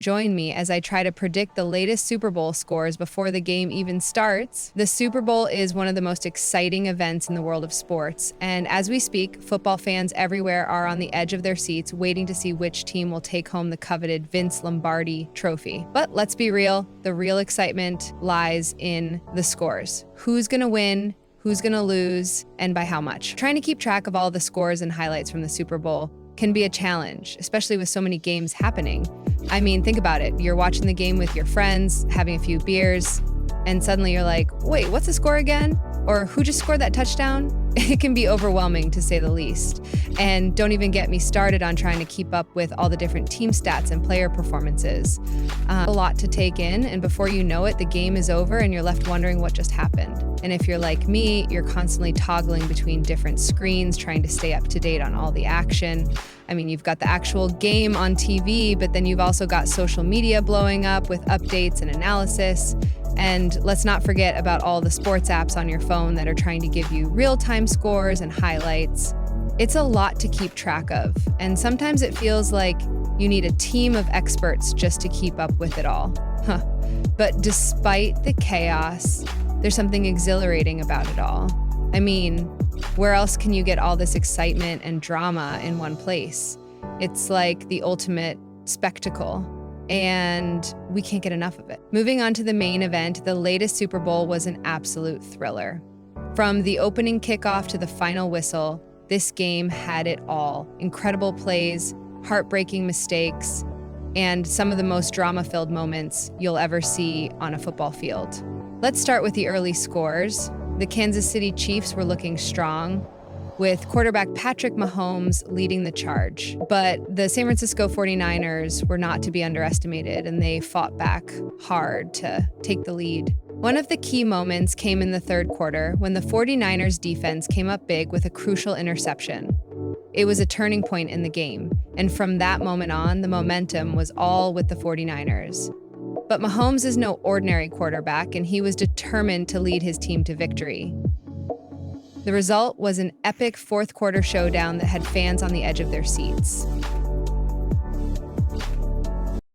Join me as I try to predict the latest Super Bowl scores before the game even starts. The Super Bowl is one of the most exciting events in the world of sports, and as we speak, football fans everywhere are on the edge of their seats waiting to see which team will take home the coveted Vince Lombardi trophy. But let's be real, the real excitement lies in the scores. Who's gonna win? Who's gonna lose, and by how much? Trying to keep track of all the scores and highlights from the Super Bowl can be a challenge, especially with so many games happening. I mean, think about it. You're watching the game with your friends, having a few beers, and suddenly you're like, wait, what's the score again? Or who just scored that touchdown? It can be overwhelming, to say the least. And don't even get me started on trying to keep up with all the different team stats and player performances. A lot to take in, and before you know it, the game is over and you're left wondering what just happened. And if you're like me, you're constantly toggling between different screens, trying to stay up to date on all the action. I mean, you've got the actual game on TV, but then you've also got social media blowing up with updates and analysis. And let's not forget about all the sports apps on your phone that are trying to give you real-time scores and highlights. It's a lot to keep track of, and sometimes it feels like you need a team of experts just to keep up with it all. But despite the chaos, there's something exhilarating about it all. I mean, where else can you get all this excitement and drama in one place? It's like the ultimate spectacle, and we can't get enough of it. Moving on to the main event, the latest Super Bowl was an absolute thriller. From the opening kickoff to the final whistle, this game had it all. Incredible plays, heartbreaking mistakes, and some of the most drama-filled moments you'll ever see on a football field. Let's start with the early scores. The Kansas City Chiefs were looking strong, with quarterback Patrick Mahomes leading the charge. But the San Francisco 49ers were not to be underestimated, and they fought back hard to take the lead. One of the key moments came in the third quarter when the 49ers defense came up big with a crucial interception. It was a turning point in the game, and from that moment on, the momentum was all with the 49ers. But Mahomes is no ordinary quarterback, and he was determined to lead his team to victory. The result was an epic fourth quarter showdown that had fans on the edge of their seats.